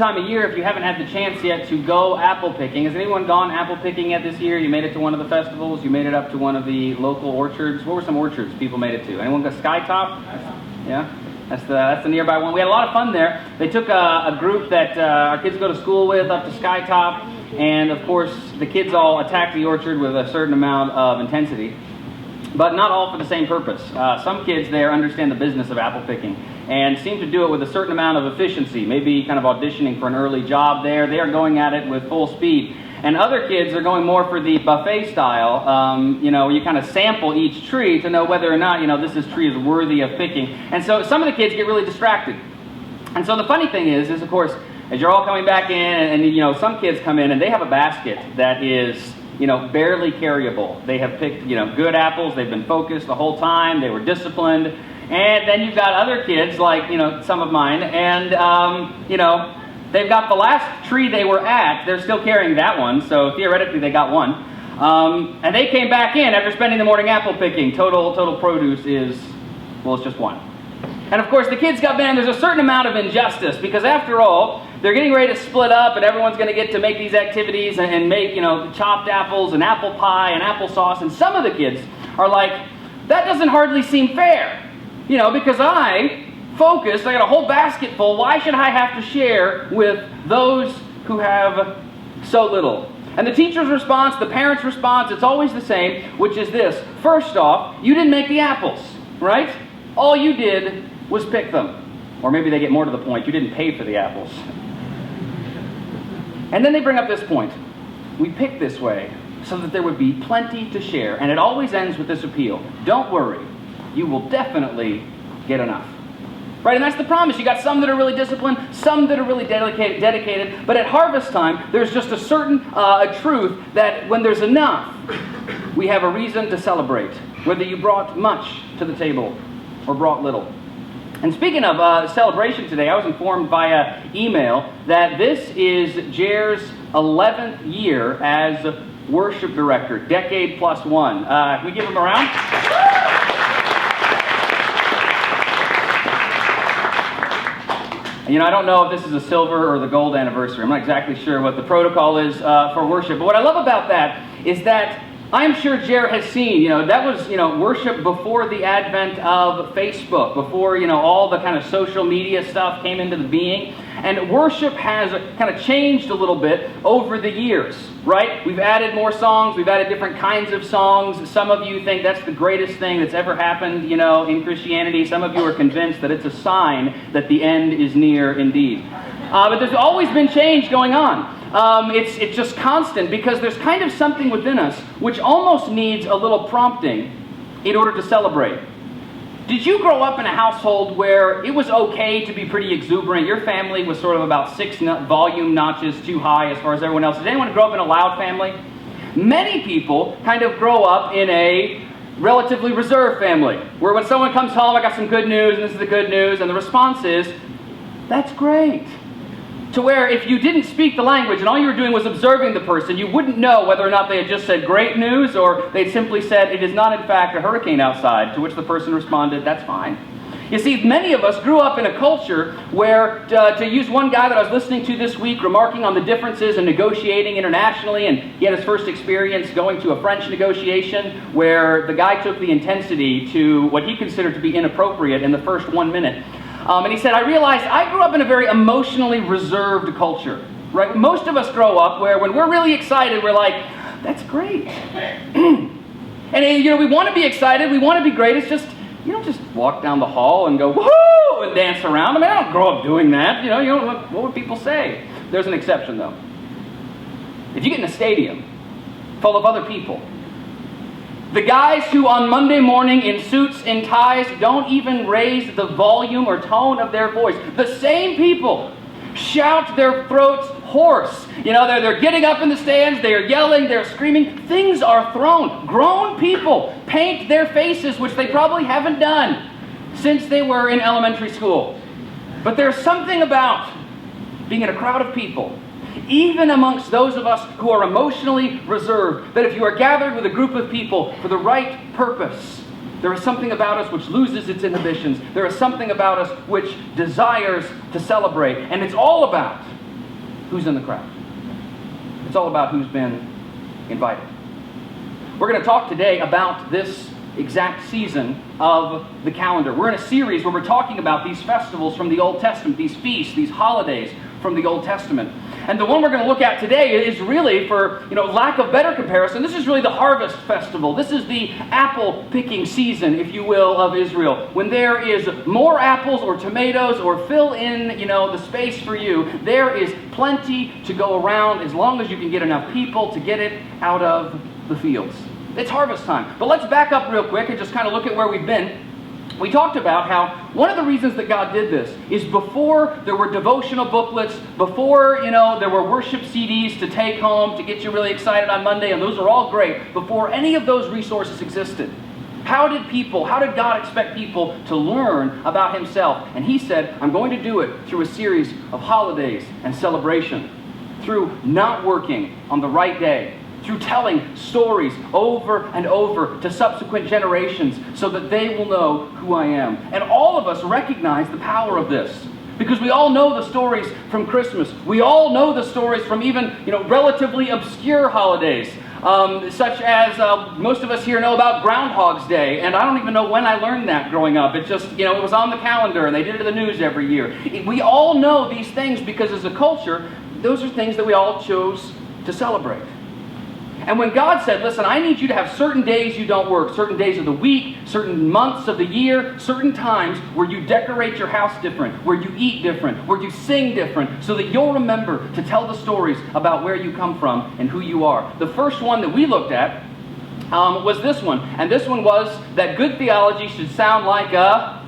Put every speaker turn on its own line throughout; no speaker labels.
time of year, if you haven't had the chance yet to go apple picking. Has anyone gone apple picking yet this year? You made it to one of the festivals? You made it up to one of the local orchards? What were some orchards people made it to? Anyone go Skytop? Yeah? That's the nearby one. We had a lot of fun there. They took a group that our kids go to school with up to Skytop, and of course the kids all attacked the orchard with a certain amount of intensity, but not all for the same purpose. Some kids there understand the business of apple picking and seem to do it with a certain amount of efficiency, maybe kind of auditioning for an early job there. They are going at it with full speed. And other kids are going more for the buffet style. You kind of sample each tree to know whether or not, this tree is worthy of picking. And so some of the kids get really distracted. And so the funny thing is of course, as you're all coming back in, and some kids come in and they have a basket that is, barely carryable. They have picked, good apples. They've been focused the whole time. They were disciplined. And then you've got other kids like, some of mine, and, they've got the last tree they were at, they're still carrying that one, so theoretically they got one. And they came back in after spending the morning apple picking. Total produce is, it's just one. And of course the kids got in, there's a certain amount of injustice, because after all, they're getting ready to split up and everyone's going to get to make these activities and make, chopped apples and apple pie and applesauce. And some of the kids are like, that doesn't hardly seem fair. Because I focused, I got a whole basket full, why should I have to share with those who have so little? And the teacher's response, the parent's response, it's always the same, which is this. First off, you didn't make the apples, right? All you did was pick them. Or maybe they get more to the point, you didn't pay for the apples. And then they bring up this point. We picked this way so that there would be plenty to share. And it always ends with this appeal. Don't worry. You will definitely get enough. Right, and that's the promise. You got some that are really disciplined, some that are really dedicated. But at harvest time, there's just a certain truth that when there's enough, we have a reason to celebrate. Whether you brought much to the table or brought little. And speaking of celebration today, I was informed via email that this is Jer's 11th year as worship director, decade plus one. Can we give him a round? I don't know if this is a silver or the gold anniversary. I'm not exactly sure what the protocol is for worship. But what I love about that is that I'm sure Jer has seen, that was, worship before the advent of Facebook, before, all the kind of social media stuff came into the being. And worship has kind of changed a little bit over the years, right? We've added more songs. We've added different kinds of songs. Some of you think that's the greatest thing that's ever happened, in Christianity. Some of you are convinced that it's a sign that the end is near indeed. But there's always been change going on. It's just constant, because there's kind of something within us which almost needs a little prompting in order to celebrate. Did you grow up in a household where it was okay to be pretty exuberant? Your family was sort of about 6 volume notches too high as far as everyone else. Did anyone grow up in a loud family? Many people kind of grow up in a relatively reserved family, where when someone comes home, I got some good news, and this is the good news, and the response is, that's great. To where if you didn't speak the language and all you were doing was observing the person, you wouldn't know whether or not they had just said great news or they'd simply said, it is not in fact a hurricane outside, to which the person responded, that's fine. You see, many of us grew up in a culture where, to use one guy that I was listening to this week, remarking on the differences in negotiating internationally, and he had his first experience going to a French negotiation where the guy took the intensity to what he considered to be inappropriate in the first 1 minute. And he said, I realized I grew up in a very emotionally reserved culture. Right? Most of us grow up where when we're really excited, we're like, that's great. And we want to be excited, we want to be great. It's just, you don't just walk down the hall and go, woohoo, and dance around. I mean, I don't grow up doing that. What would people say? There's an exception, though. If you get in a stadium full of other people, the guys who on Monday morning in suits and ties don't even raise the volume or tone of their voice. The same people shout their throats hoarse. They're getting up in the stands, they're yelling, they're screaming. Things are thrown. Grown people paint their faces, which they probably haven't done since they were in elementary school. But there's something about being in a crowd of people, even amongst those of us who are emotionally reserved, that if you are gathered with a group of people for the right purpose, there is something about us which loses its inhibitions. There is something about us which desires to celebrate. And it's all about who's in the crowd. It's all about who's been invited. We're going to talk today about this exact season of the calendar. We're in a series where we're talking about these festivals from the Old Testament, these feasts, these holidays from the Old Testament. And the one we're going to look at today is really, for lack of better comparison, this is really the harvest festival. This is the apple picking season, if you will, of Israel. When there is more apples or tomatoes, or fill in the space for you, there is plenty to go around as long as you can get enough people to get it out of the fields. It's harvest time. But let's back up real quick and just kind of look at where we've been. We talked about how one of the reasons that God did this is before there were devotional booklets, before there were worship CDs to take home to get you really excited on Monday, and those are all great. Before any of those resources existed, how did God expect people to learn about Himself? And He said, I'm going to do it through a series of holidays and celebration, through not working on the right day, through telling stories over and over to subsequent generations so that they will know who I am. And all of us recognize the power of this, because we all know the stories from Christmas. We all know the stories from even relatively obscure holidays, such as most of us here know about Groundhog's Day. And I don't even know when I learned that growing up. It just, it was on the calendar and they did it in the news every year. We all know these things because as a culture, those are things that we all chose to celebrate. And when God said, listen, I need you to have certain days you don't work, certain days of the week, certain months of the year, certain times where you decorate your house different, where you eat different, where you sing different, so that you'll remember to tell the stories about where you come from and who you are. The first one that we looked at was this one. And this one was that good theology should sound like a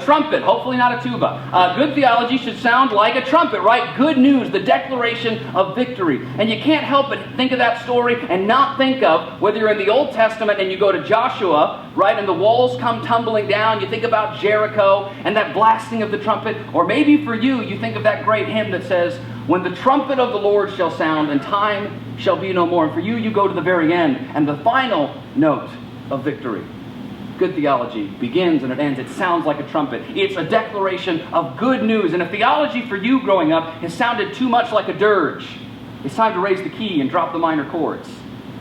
trumpet, hopefully not a tuba. Good theology should sound like a trumpet, right? Good news, the declaration of victory. And you can't help but think of that story and not think of, whether you're in the Old Testament and you go to Joshua, right, and the walls come tumbling down, you think about Jericho and that blasting of the trumpet, or maybe for you, you think of that great hymn that says, when the trumpet of the Lord shall sound and time shall be no more. And for you, you go to the very end and the final note of victory. Good theology begins and it ends. It sounds like a trumpet. It's a declaration of good news. And if theology for you growing up has sounded too much like a dirge, it's time to raise the key and drop the minor chords.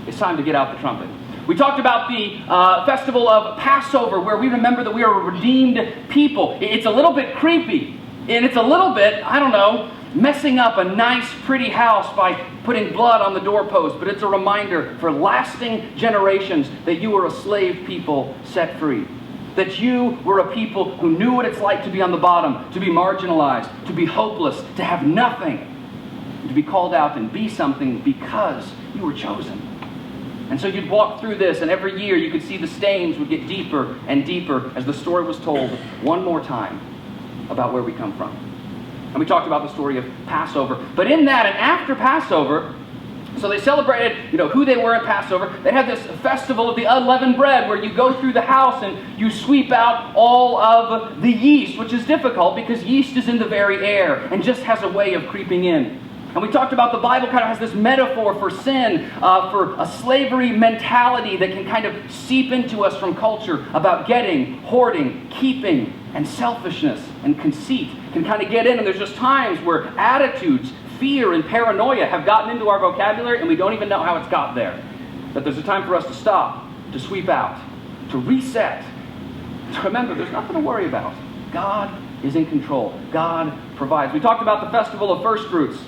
It's time to get out the trumpet. We talked about the festival of Passover, where we remember that we are a redeemed people. It's a little bit creepy, and it's a little bit, messing up a nice, pretty house by putting blood on the doorpost, but it's a reminder for lasting generations that you were a slave people set free. That you were a people who knew what it's like to be on the bottom, to be marginalized, to be hopeless, to have nothing, and to be called out and be something because you were chosen. And so you'd walk through this, and every year you could see the stains would get deeper and deeper as the story was told one more time about where we come from. And we talked about the story of Passover. But in that, and after Passover, so they celebrated, who they were at Passover. They had this festival of the unleavened bread where you go through the house and you sweep out all of the yeast, which is difficult because yeast is in the very air and just has a way of creeping in. And we talked about the Bible kind of has this metaphor for sin, for a slavery mentality that can kind of seep into us from culture about getting, hoarding, keeping, and selfishness and conceit can kind of get in. And there's just times where attitudes, fear, and paranoia have gotten into our vocabulary and we don't even know how it's got there. But there's a time for us to stop, to sweep out, to reset, to remember there's nothing to worry about. God is in control. God provides. We talked about the festival of first fruits.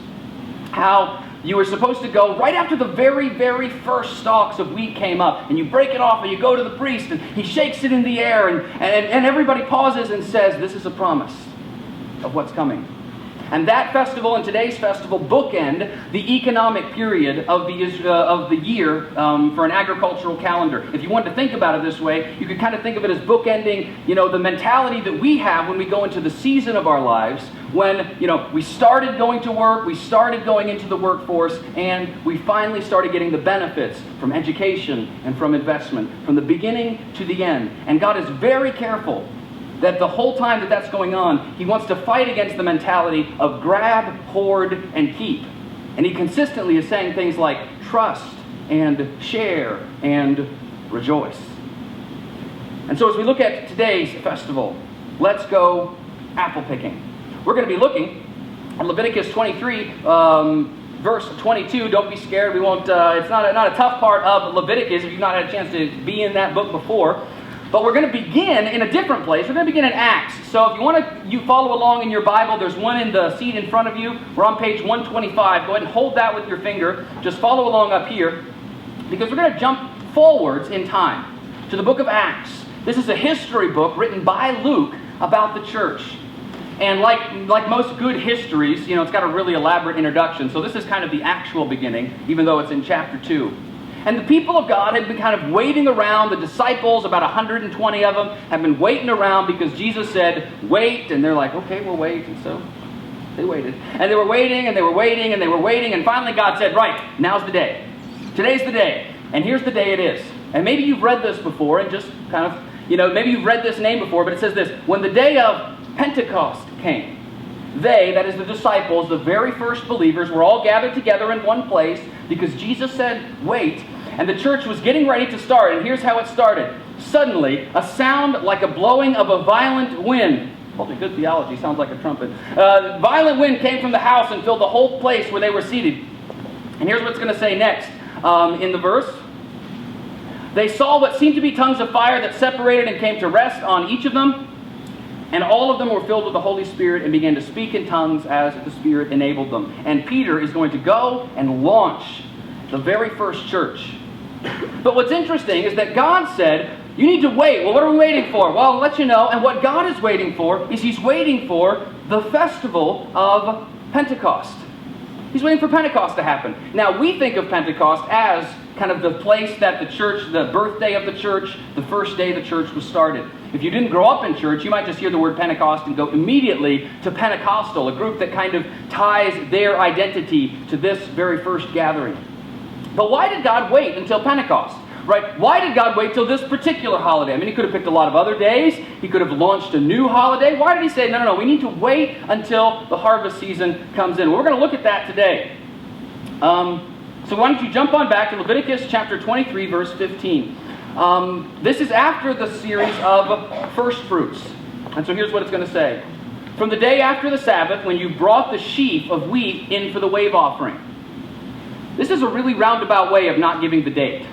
How you were supposed to go right after the very, very first stalks of wheat came up, and you break it off and you go to the priest and he shakes it in the air and everybody pauses and says, this is a promise of what's coming. And that festival and today's festival bookend the economic period of the year for an agricultural calendar. If you wanted to think about it this way, you could kind of think of it as bookending, the mentality that we have when we go into the season of our lives, when, we started going to work, we started going into the workforce, and we finally started getting the benefits from education and from investment, from the beginning to the end. And God is very careful that the whole time that that's going on, He wants to fight against the mentality of grab, hoard, and keep. And He consistently is saying things like trust and share and rejoice. And so as we look at today's festival, let's go apple picking. We're going to be looking In Leviticus 23, verse 22, don't be scared. We won't. It's not a tough part of Leviticus if you've not had a chance to be in that book before. But we're going to begin in a different place. We're going to begin in Acts. So if you follow along in your Bible, there's one in the seat in front of you. We're on page 125. Go ahead and hold that with your finger. Just follow along up here, because we're going to jump forwards in time to the book of Acts. This is a history book written by Luke about the church. And like most good histories, it's got a really elaborate introduction. So this is kind of the actual beginning, even though it's in chapter 2. And the people of God had been kind of waiting around. The disciples, about 120 of them, have been waiting around because Jesus said, wait. And they're like, okay, we'll wait. And so they waited. And they were waiting, and they were waiting, and they were waiting. And finally God said, right, now's the day. Today's the day. And here's the day it is. And maybe you've read this before and just kind of, maybe you've read this name before, but it says this: when the day of Pentecost came, they, that is the disciples, the very first believers, were all gathered together in one place because Jesus said, wait, and the church was getting ready to start. And here's how it started. Suddenly, a sound like a blowing of a violent wind. Holy good theology, sounds like a trumpet. Violent wind came from the house and filled the whole place where they were seated. And here's what it's going to say next in the verse. They saw what seemed to be tongues of fire that separated and came to rest on each of them. And all of them were filled with the Holy Spirit and began to speak in tongues as the Spirit enabled them. And Peter is going to go and launch the very first church. But what's interesting is that God said, you need to wait. Well, what are we waiting for? Well, I'll let you know. And what God is waiting for is He's waiting for the festival of Pentecost. He's waiting for Pentecost to happen. Now, we think of Pentecost as kind of the place that the church, the birthday of the church, the first day the church was started. If you didn't grow up in church, you might just hear the word Pentecost and go immediately to Pentecostal, a group that kind of ties their identity to this very first gathering. But why did God wait until Pentecost? Right? Why did God wait till this particular holiday? I mean, He could have picked a lot of other days. He could have launched a new holiday. Why did He say, no, we need to wait until the harvest season comes in? Well, we're going to look at that today. So why don't you jump on back to Leviticus chapter 23, verse 15. This is after the series of first fruits. And so here's what it's going to say. From the day after the Sabbath, when you brought the sheaf of wheat in for the wave offering. This is a really roundabout way of not giving the date.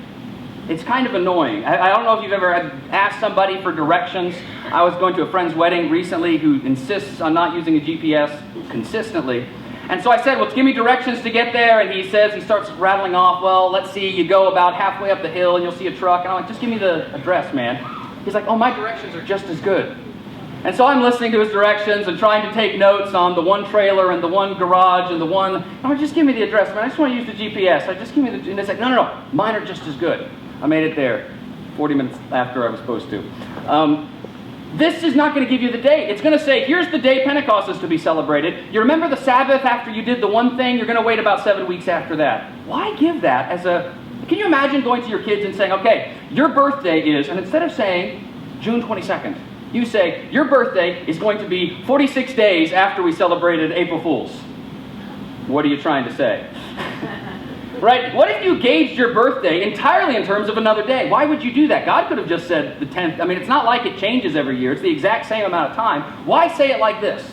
It's kind of annoying. I don't know if you've ever asked somebody for directions. I was going to a friend's wedding recently who insists on not using a GPS consistently. And so I said, well, give me directions to get there. And he starts rattling off, well, let's see, you go about halfway up the hill and you'll see a truck. And I'm like, just give me the address, man. He's like, oh, my directions are just as good. And so I'm listening to his directions and trying to take notes on the one trailer and the one garage and the one. I'm like, just give me the address, man. I just want to use the GPS. Just give me the. And it's like, no. Mine are just as good. I made it there 40 minutes after I was supposed to. This is not going to give you the date. It's going to say, here's the day Pentecost is to be celebrated. You remember the Sabbath after you did the one thing? You're going to wait about 7 weeks after that. Why give that as a... Can you imagine going to your kids and saying, okay, your birthday is... And instead of saying June 22nd, you say, your birthday is going to be 46 days after we celebrated April Fool's. What are you trying to say? Right? What if you gauged your birthday entirely in terms of another day? Why would you do that? God could have just said the 10th. I mean, it's not like it changes every year. It's the exact same amount of time. Why say it like this?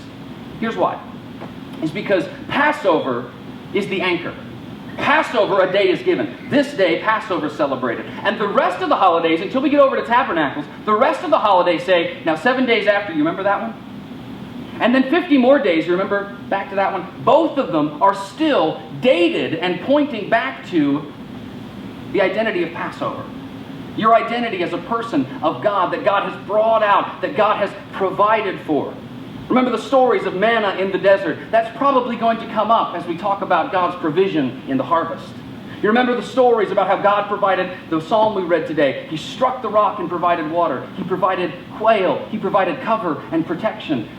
Here's why. It's because Passover is the anchor. Passover, a day is given. This day, Passover is celebrated. And the rest of the holidays, until we get over to Tabernacles, the rest of the holidays say, now 7 days after, you remember that one? And then 50 more days, you remember back to that one? Both of them are still dated and pointing back to the identity of Passover. Your identity as a person of God, that God has brought out, that God has provided for. Remember the stories of manna in the desert. That's probably going to come up as we talk about God's provision in the harvest. You remember the stories about how God provided the psalm we read today. He struck the rock and provided water. He provided quail. He provided cover and protection.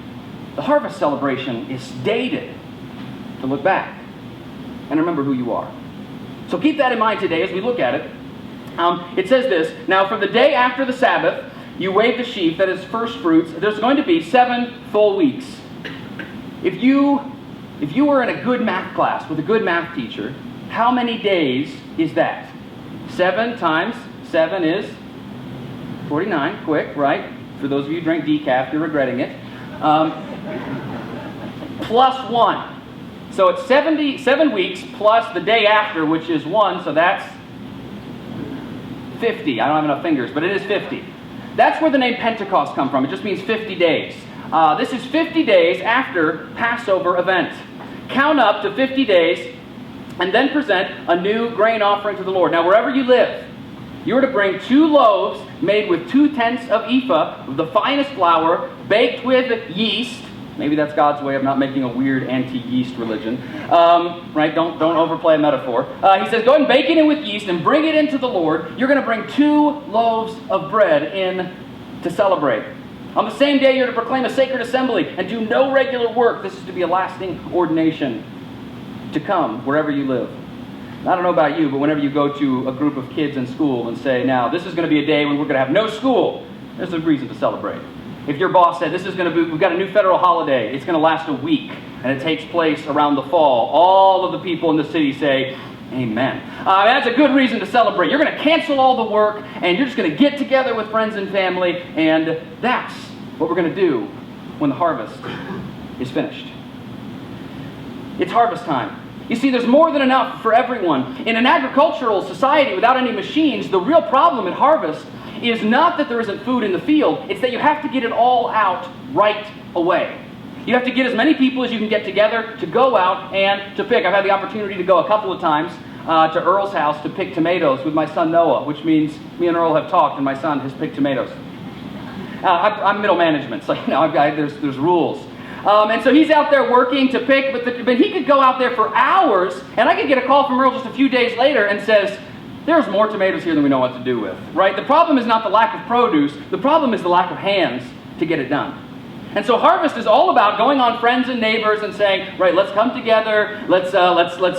The harvest celebration is dated to look back and remember who you are. So keep that in mind today as we look at it. It says this, now for the day after the Sabbath, you wave the sheaf, that is first fruits. There's going to be 7 full weeks. If you were in a good math class with a good math teacher, how many days is that? 7 times 7 is 49. Quick, right? For those of you who drink decaf, you're regretting it. Plus 1. So it's 7 weeks plus the day after, which is 1, so that's 50. I don't have enough fingers, but it is 50. That's where the name Pentecost comes from. It just means 50 days. This is 50 days after Passover event. Count up to 50 days and then present a new grain offering to the Lord. Now, wherever you live, you are to bring 2 loaves made with 2/10 of ephah of the finest flour, baked with yeast. Maybe that's God's way of not making a weird anti-yeast religion. Right? Don't overplay a metaphor. He says, go ahead and bake it in with yeast and bring it into the Lord. You're going to bring 2 loaves of bread in to celebrate. On the same day, you're to proclaim a sacred assembly and do no regular work. This is to be a lasting ordination to come wherever you live. I don't know about you, but whenever you go to a group of kids in school and say, now, this is going to be a day when we're going to have no school, there's a reason to celebrate. If your boss said, we've got a new federal holiday, it's going to last a week, and it takes place around the fall, all of the people in the city say, amen. That's a good reason to celebrate. You're going to cancel all the work, and you're just going to get together with friends and family, and that's what we're going to do when the harvest is finished. It's harvest time. You see, there's more than enough for everyone. In an agricultural society without any machines, the real problem at harvest is not that there isn't food in the field, it's that you have to get it all out right away. You have to get as many people as you can get together to go out and to pick. I've had the opportunity to go a couple of times to Earl's house to pick tomatoes with my son Noah, which means me and Earl have talked and my son has picked tomatoes. I'm middle management, so there's rules. And so he's out there working to pick, but he could go out there for hours, and I could get a call from Earl just a few days later and says, there's more tomatoes here than we know what to do with. Right? The problem is not the lack of produce, the problem is the lack of hands to get it done. And so harvest is all about going on friends and neighbors and saying, right, let's come together, let's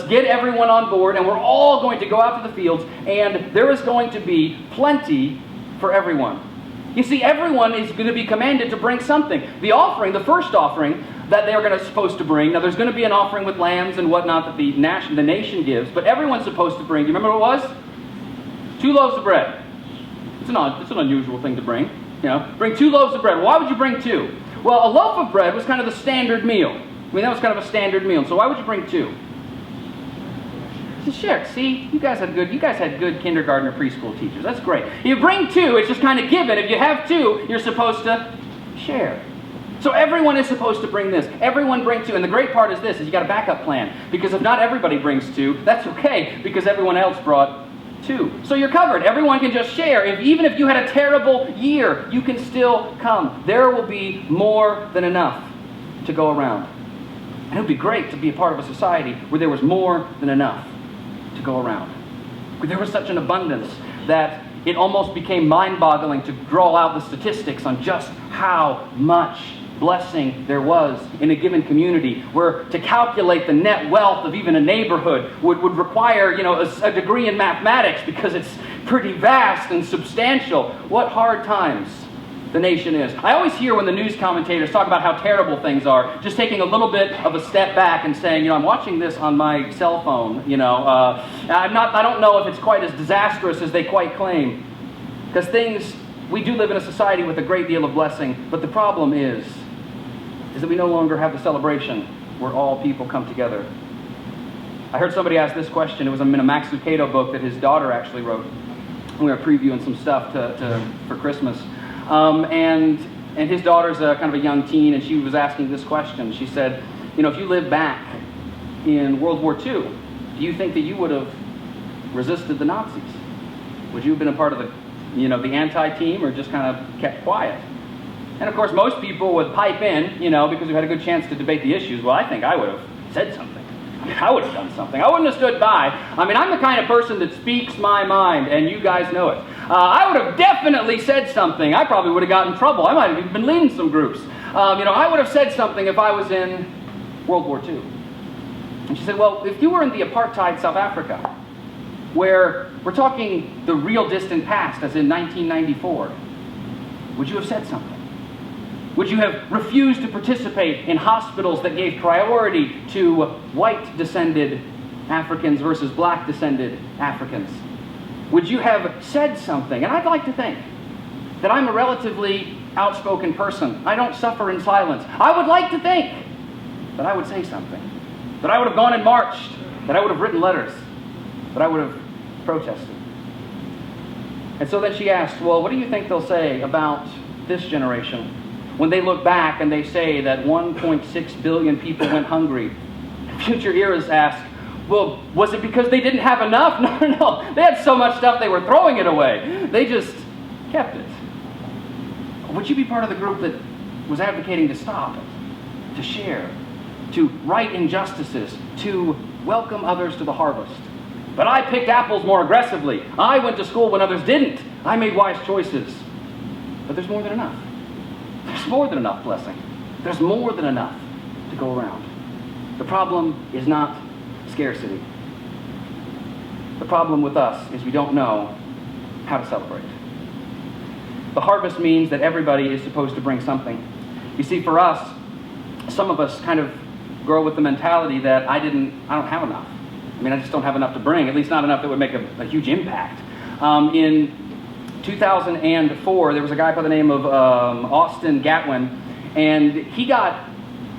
get everyone on board, and we're all going to go out to the fields, and there is going to be plenty for everyone. You see, everyone is going to be commanded to bring something. The offering, the first offering that they're supposed to bring, now there's going to be an offering with lambs and whatnot that the nation gives, but everyone's supposed to bring, do you remember what it was? 2 loaves of bread. It's an unusual thing to bring. Bring 2 loaves of bread. Why would you bring 2? Well, a loaf of bread was kind of the standard meal. I mean, that was kind of a standard meal. So why would you bring 2? Sure. See, you guys had good kindergarten or preschool teachers. That's great. You bring 2, it's just kind of given. If you have 2, you're supposed to share. So everyone is supposed to bring this. Everyone bring 2. And the great part is this, is you got a backup plan. Because if not everybody brings 2, that's okay, because everyone else brought 2. So you're covered. Everyone can just share. Even if you had a terrible year, you can still come. There will be more than enough to go around. And it would be great to be a part of a society where there was more than enough to go around. There was such an abundance that it almost became mind-boggling to draw out the statistics on just how much blessing there was in a given community, where to calculate the net wealth of even a neighborhood would require a degree in mathematics, because it's pretty vast and substantial. What hard times the nation is. I always hear when the news commentators talk about how terrible things are, just taking a little bit of a step back and saying, I'm watching this on my cell phone. I don't know if it's quite as disastrous as they quite claim, because we do live in a society with a great deal of blessing, but the problem is that we no longer have the celebration where all people come together. I heard somebody ask this question. It was in a Max Lucado book that his daughter actually wrote. We were previewing some stuff for Christmas. And his daughter's kind of a young teen, and she was asking this question. She said, if you lived back in World War II, do you think that you would have resisted the Nazis? Would you have been a part of the anti-team, or just kind of kept quiet? And of course, most people would pipe in, because we had a good chance to debate the issues. Well, I think I would have said something. I would have done something. I wouldn't have stood by. I'm the kind of person that speaks my mind, and you guys know it. I would have definitely said something. I probably would have gotten in trouble. I might have even been leading some groups. I would have said something if I was in World War II. And she said, well, if you were in the apartheid South Africa, where we're talking the real distant past, as in 1994, would you have said something? Would you have refused to participate in hospitals that gave priority to white-descended Africans versus black-descended Africans? Would you have said something? And I'd like to think that I'm a relatively outspoken person. I don't suffer in silence. I would like to think that I would say something. that I would have gone and marched, that I would have written letters, that I would have protested. And so then she asked, well, what do you think they'll say about this generation when they look back and they say that 1.6 billion people went hungry? Future eras ask, well, was it because they didn't have enough? No. They had so much stuff they were throwing it away. They just kept it. Would you be part of the group that was advocating to stop, to share, to right injustices, to welcome others to the harvest? But I picked apples more aggressively. I went to school when others didn't. I made wise choices. But there's more than enough. There's more than enough blessing. There's more than enough to go around. The problem is not scarcity. The problem with us is we don't know how to celebrate. The harvest means that everybody is supposed to bring something. You see, for us, some of us kind of grow with the mentality that I don't have enough. I just don't have enough to bring, at least not enough that would make a huge impact. In 2004, there was a guy by the name of Austin Gatwin, and he got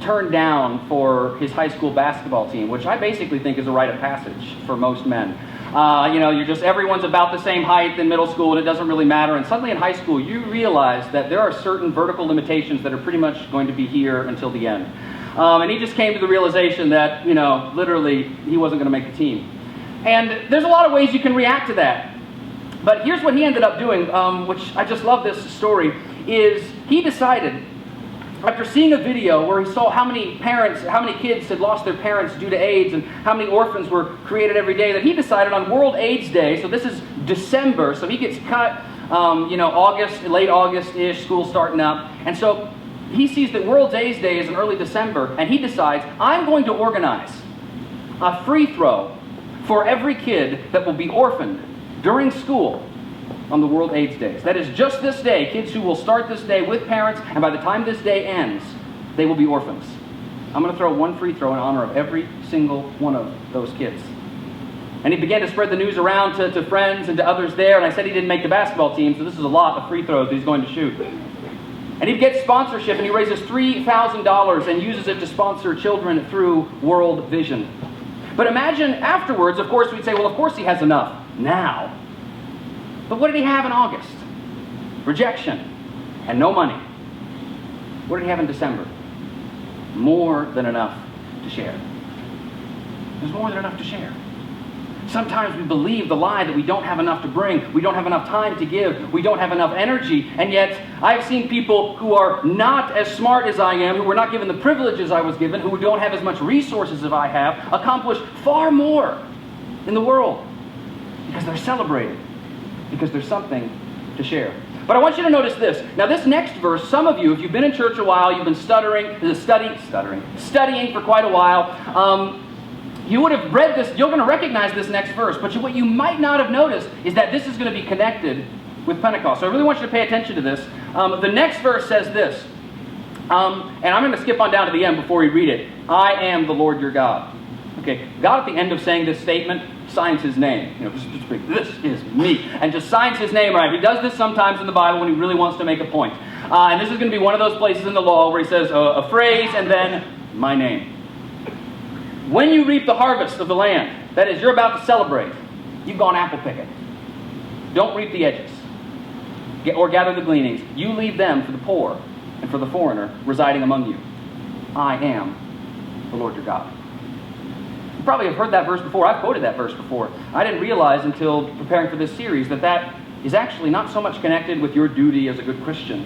turned down for his high school basketball team, which I basically think is a rite of passage for most men. Everyone's about the same height in middle school, and it doesn't really matter. And suddenly in high school, you realize that there are certain vertical limitations that are pretty much going to be here until the end. And he just came to the realization that, literally, he wasn't going to make the team. And there's a lot of ways you can react to that. But here's what he ended up doing, which I just love this story, is he decided, after seeing a video where he saw how many kids had lost their parents due to AIDS and how many orphans were created every day, that he decided on World AIDS Day, so this is December, so he gets cut, August, late August-ish, school starting up. And so he sees that World AIDS Day is in early December, and he decides, I'm going to organize a free throw for every kid that will be orphaned during school on the World AIDS Days. That is just this day, kids who will start this day with parents, and by the time this day ends, they will be orphans. I'm going to throw one free throw in honor of every single one of those kids. And he began to spread the news around to friends and to others there, and I said he didn't make the basketball team, so this is a lot of free throws that he's going to shoot. And he gets sponsorship, and he raises $3,000 and uses it to sponsor children through World Vision. But imagine afterwards, of course, we'd say, well, of course he has enough now. But what did he have in August? Rejection and no money. What did he have in December? More than enough to share. There's more than enough to share. Sometimes we believe the lie that we don't have enough to bring, we don't have enough time to give, we don't have enough energy, and yet I've seen people who are not as smart as I am, who were not given the privileges I was given, who don't have as much resources as I have, accomplish far more in the world because they're celebrated, because there's something to share. But I want you to notice this. Now this next verse, some of you, if you've been in church a while, you've been studying for quite a while, you would have read this, you're going to recognize this next verse, but what you might not have noticed is that this is going to be connected with Pentecost. So I really want you to pay attention to this. The next verse says this, and I'm going to skip on down to the end before we read it. I am the Lord your God. Okay, God at the end of saying this statement signs his name. This is me. And just signs his name right. He does this sometimes in the Bible when he really wants to make a point. And this is going to be one of those places in the law where he says a phrase and then my name. When you reap the harvest of the land, that is, you're about to celebrate, you've gone apple picking. Don't reap the edges or gather the gleanings. You leave them for the poor and for the foreigner residing among you. I am the Lord your God. You probably have heard that verse before. I've quoted that verse before. I didn't realize until preparing for this series that is actually not so much connected with your duty as a good Christian,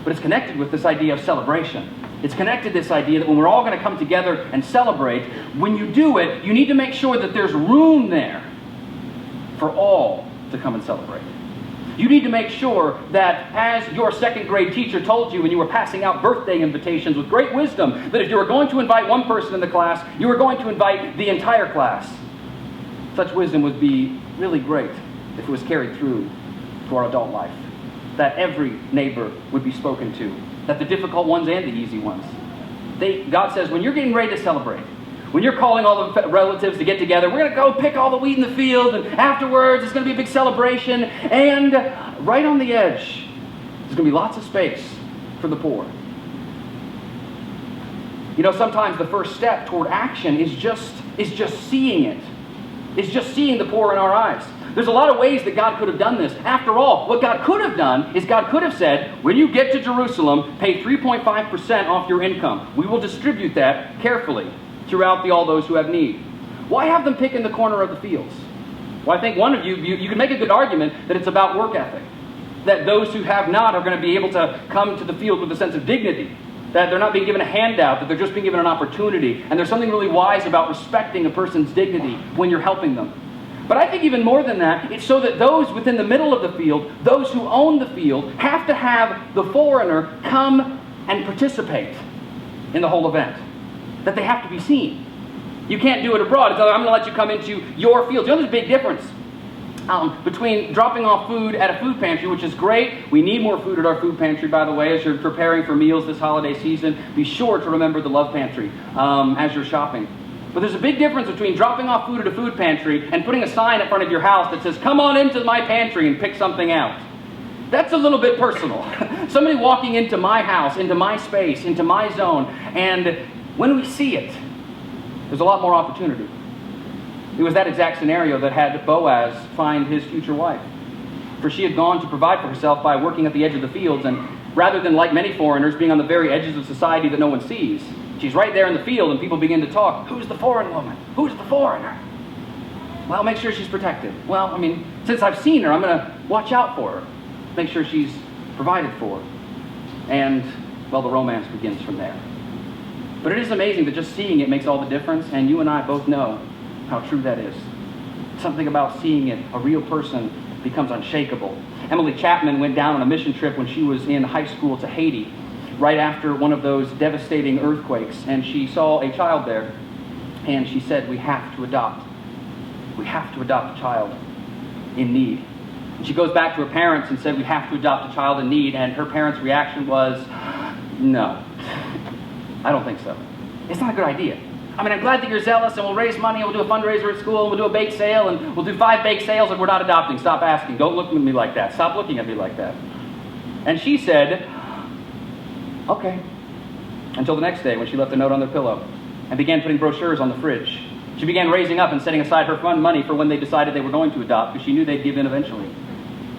but it's connected with this idea of celebration. It's connected to this idea that when we're all going to come together and celebrate, when you do it, you need to make sure that there's room there for all to come and celebrate. You need to make sure that, as your second grade teacher told you when you were passing out birthday invitations with great wisdom, that if you were going to invite one person in the class, you were going to invite the entire class. Such wisdom would be really great if it was carried through to our adult life. That every neighbor would be spoken to. That the difficult ones and the easy ones. God says, when you're getting ready to celebrate, when you're calling all the relatives to get together, we're going to go pick all the wheat in the field, and afterwards it's going to be a big celebration, and right on the edge, there's going to be lots of space for the poor. You know, sometimes the first step toward action is just seeing it. It's just seeing the poor in our eyes. There's a lot of ways that God could have done this. After all, what God could have done is God could have said, when you get to Jerusalem, pay 3.5% off your income. We will distribute that carefully throughout all those who have need. Why have them pick in the corner of the fields? Well, I think one of you can make a good argument that it's about work ethic. That those who have not are going to be able to come to the field with a sense of dignity. That they're not being given a handout, that they're just being given an opportunity. And there's something really wise about respecting a person's dignity when you're helping them. But I think even more than that, it's so that those within the middle of the field, those who own the field, have to have the foreigner come and participate in the whole event. That they have to be seen. You can't do it abroad. It's like, I'm going to let you come into your field. You know, there's a big difference between dropping off food at a food pantry, which is great. We need more food at our food pantry, by the way. As you're preparing for meals this holiday season, be sure to remember the Love Pantry as you're shopping. But there's a big difference between dropping off food at a food pantry and putting a sign in front of your house that says, come on into my pantry and pick something out. That's a little bit personal. Somebody walking into my house, into my space, into my zone, and when we see it, there's a lot more opportunity. It was that exact scenario that had Boaz find his future wife. For she had gone to provide for herself by working at the edge of the fields, and rather than, like many foreigners, being on the very edges of society that no one sees, she's right there in the field and people begin to talk. Who's the foreign woman? Who's the foreigner? Well, make sure she's protected. Well, I mean, since I've seen her, I'm going to watch out for her. Make sure she's provided for. And, well, the romance begins from there. But it is amazing that just seeing it makes all the difference, and you and I both know how true that is. Something about seeing it, a real person, becomes unshakable. Emily Chapman went down on a mission trip when she was in high school to Haiti, right after one of those devastating earthquakes, and she saw a child there, and she said, we have to adopt. We have to adopt a child in need. And she goes back to her parents and said, we have to adopt a child in need, and her parents' reaction was, no. I don't think so. It's not a good idea. I mean, I'm glad that you're zealous, and we'll raise money, and we'll do a fundraiser at school, and we'll do a bake sale, and we'll do 5 bake sales, and we're not adopting. Stop asking. Don't look at me like that. Stop looking at me like that. And she said, okay. Until the next day when she left a note on their pillow and began putting brochures on the fridge. She began raising up and setting aside her fund money for when they decided they were going to adopt, because she knew they'd give in eventually.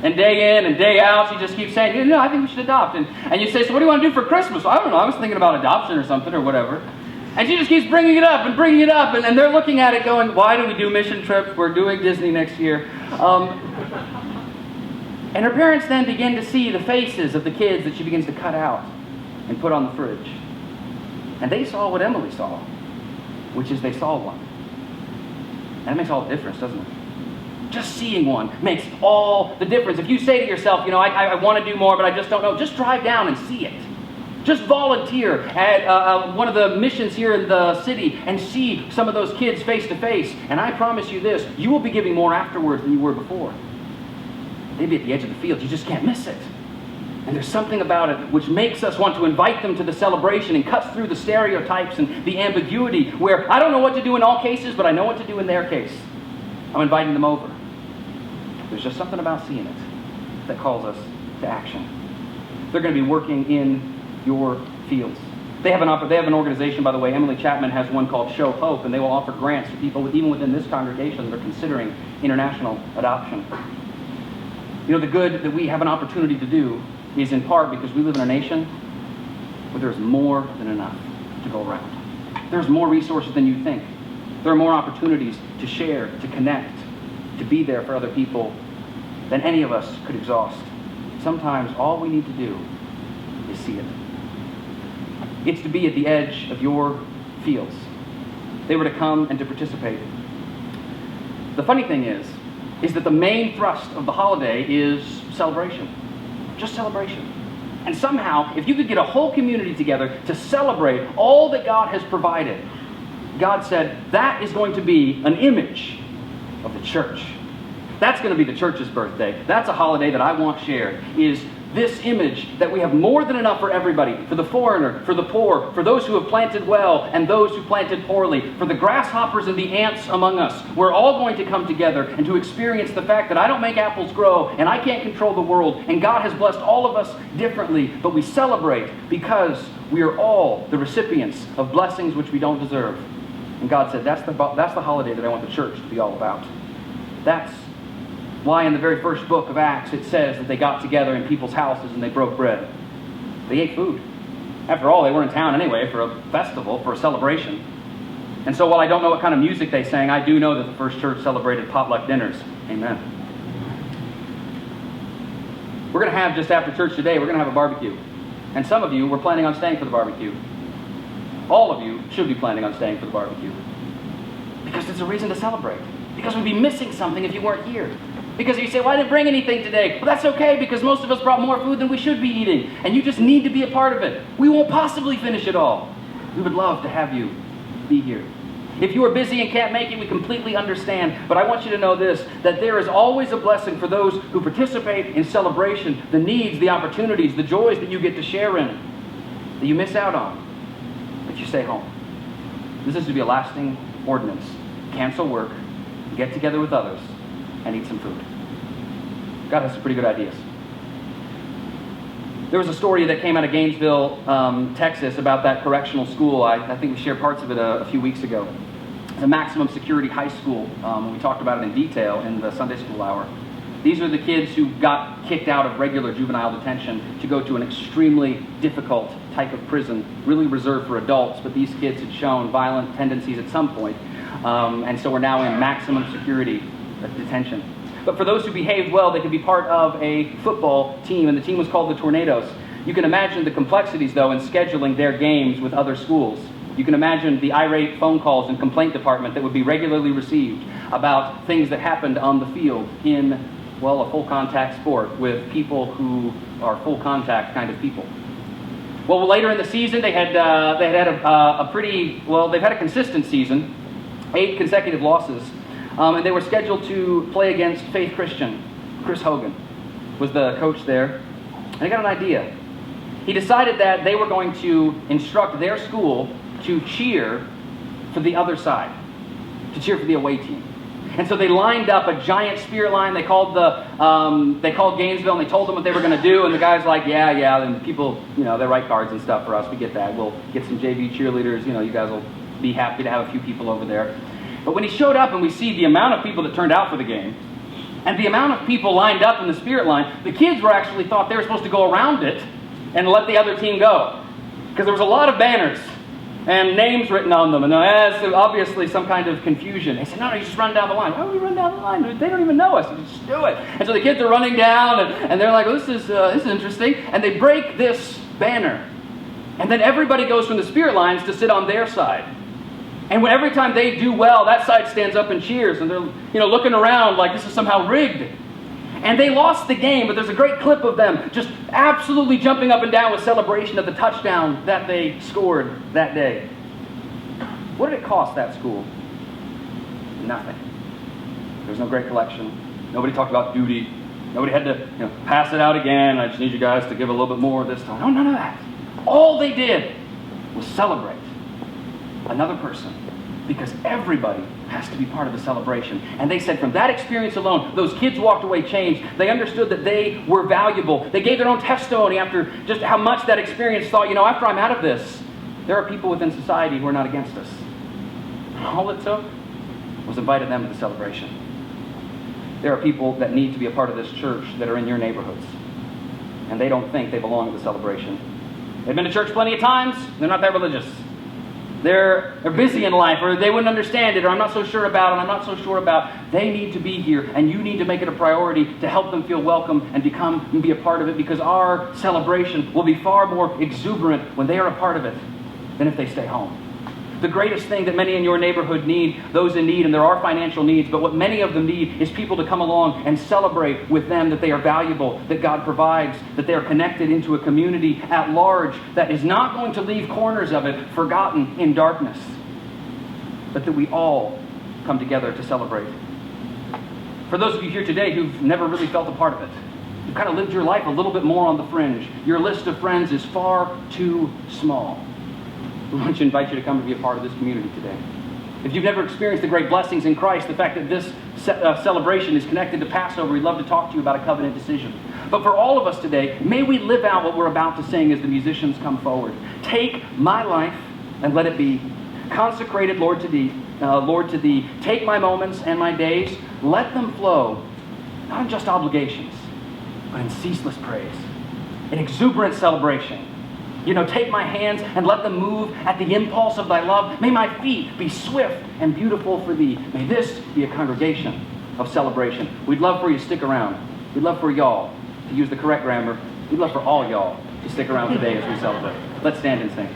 And day in and day out, she just keeps saying, I think we should adopt. And you say, so what do you want to do for Christmas? Well, I don't know. I was thinking about adoption or something or whatever. And she just keeps bringing it up and bringing it up. And they're looking at it going, why do we do mission trips? We're doing Disney next year. And her parents then begin to see the faces of the kids that she begins to cut out and put on the fridge. And they saw what Emily saw, which is they saw one. And it makes all the difference, doesn't it? Just seeing one makes all the difference. If you say to yourself, I want to do more, but I just don't know, just drive down and see it. Just volunteer at one of the missions here in the city and see some of those kids face to face. And I promise you this, you will be giving more afterwards than you were before. Maybe at the edge of the field, you just can't miss it. And there's something about it which makes us want to invite them to the celebration and cuts through the stereotypes and the ambiguity where I don't know what to do in all cases, but I know what to do in their case. I'm inviting them over. There's just something about seeing it that calls us to action. They're going to be working in your fields. They have an organization, by the way. Emily Chapman has one called Show Hope, and they will offer grants to people even within this congregation that are considering international adoption. The good that we have an opportunity to do is in part because we live in a nation where there's more than enough to go around. There's more resources than you think. There are more opportunities to share, to connect, to be there for other people than any of us could exhaust. Sometimes all we need to do is see it. It's to be at the edge of your fields. They were to come and to participate. The funny thing is that the main thrust of the holiday is celebration. Just celebration. And somehow, if you could get a whole community together to celebrate all that God has provided, God said, that is going to be an image of the church. That's going to be the church's birthday. That's a holiday that I want shared, is this image that we have more than enough for everybody, for the foreigner, for the poor, for those who have planted well and those who planted poorly, for the grasshoppers and the ants among us. We're all going to come together and to experience the fact that I don't make apples grow and I can't control the world, and God has blessed all of us differently, but we celebrate because we are all the recipients of blessings which we don't deserve. And God said, that's the holiday that I want the church to be all about. That's why in the very first book of Acts it says that they got together in people's houses and they broke bread. They ate food. After all, they were in town anyway for a festival, for a celebration. And so while I don't know what kind of music they sang, I do know that the first church celebrated potluck dinners. Amen. We're going to have, just after church today, we're going to have a barbecue. And some of you were planning on staying for the barbecue. All of you should be planning on staying for the barbecue. Because it's a reason to celebrate. Because we'd be missing something if you weren't here. Because you say, well, I didn't bring anything today. Well, that's okay, because most of us brought more food than we should be eating. And you just need to be a part of it. We won't possibly finish it all. We would love to have you be here. If you are busy and can't make it, we completely understand. But I want you to know this, that there is always a blessing for those who participate in celebration, the needs, the opportunities, the joys that you get to share in, that you miss out on, if you stay home. This is to be a lasting ordinance. Cancel work, get together with others, and eat some food. God has some pretty good ideas. There was a story that came out of Gainesville, Texas, about that correctional school. I think we shared parts of it a few weeks ago. It's a maximum security high school. We talked about it in detail in the Sunday school hour. These are the kids who got kicked out of regular juvenile detention to go to an extremely difficult type of prison, really reserved for adults, but these kids had shown violent tendencies at some point, and so we're now in maximum security detention. But for those who behaved well, they could be part of a football team, and the team was called the Tornadoes. You can imagine the complexities, though, in scheduling their games with other schools. You can imagine the irate phone calls and complaint department that would be regularly received about things that happened on the field in, well, a full contact sport with people who are full contact kind of people. Well, later in the season, they've had a consistent season, 8 consecutive losses. And they were scheduled to play against Faith Christian. Chris Hogan was the coach there. And he got an idea. He decided that they were going to instruct their school to cheer for the other side, to cheer for the away team. And so they lined up a giant spirit line. They called Gainesville and they told them what they were going to do. And the guy's like, yeah. And people, they write cards and stuff for us. We get that. We'll get some JV cheerleaders. You guys will be happy to have a few people over there. But when he showed up and we see the amount of people that turned out for the game, and the amount of people lined up in the spirit line, the kids thought they were supposed to go around it and let the other team go. Because there was a lot of banners and names written on them, and there's obviously some kind of confusion. They said, no, you just run down the line. Why would we run down the line? They don't even know us. Just do it. And so the kids are running down, and they're like, well, this is interesting. And they break this banner. And then everybody goes from the spirit lines to sit on their side. And every time they do well, that side stands up and cheers, and they're looking around like this is somehow rigged. And they lost the game, but there's a great clip of them just absolutely jumping up and down with celebration of the touchdown that they scored that day. What did it cost that school? Nothing. There was no great collection. Nobody talked about duty. Nobody had to pass it out again. I just need you guys to give a little bit more this time. No, none of that. All they did was celebrate another person, because everybody has to be part of the celebration. And they said from that experience alone, those kids walked away changed. They understood that they were valuable. They gave their own testimony after just how much that experience thought, after I'm out of this, there are people within society who are not against us. All it took was invited them to the celebration. There are people that need to be a part of this church that are in your neighborhoods, and they don't think they belong to the celebration. They've been to church plenty of times. They're not that religious. They're busy in life, or they wouldn't understand it, or I'm not so sure about, and I'm not so sure about. They need to be here, and you need to make it a priority to help them feel welcome and be a part of it, because our celebration will be far more exuberant when they are a part of it than if they stay home. The greatest thing that many in your neighborhood need, those in need, and there are financial needs, but what many of them need is people to come along and celebrate with them that they are valuable, that God provides, that they are connected into a community at large that is not going to leave corners of it forgotten in darkness, but that we all come together to celebrate. For those of you here today who've never really felt a part of it, You've kind of lived your life a little bit more on the fringe. Your list of friends is far too small. We want to invite you to come to be a part of this community today. If you've never experienced the great blessings in Christ, the fact that this celebration is connected to Passover, we'd love to talk to you about a covenant decision. But for all of us today, may we live out what we're about to sing as the musicians come forward. Take my life and let it be consecrated, Lord, to thee. Lord, to thee. Take my moments and my days. Let them flow, not in just obligations, but in ceaseless praise, in exuberant celebration. Take my hands and let them move at the impulse of thy love. May my feet be swift and beautiful for thee. May this be a congregation of celebration. We'd love for you to stick around. We'd love for y'all to use the correct grammar. We'd love for all y'all to stick around today as we celebrate. Let's stand and sing.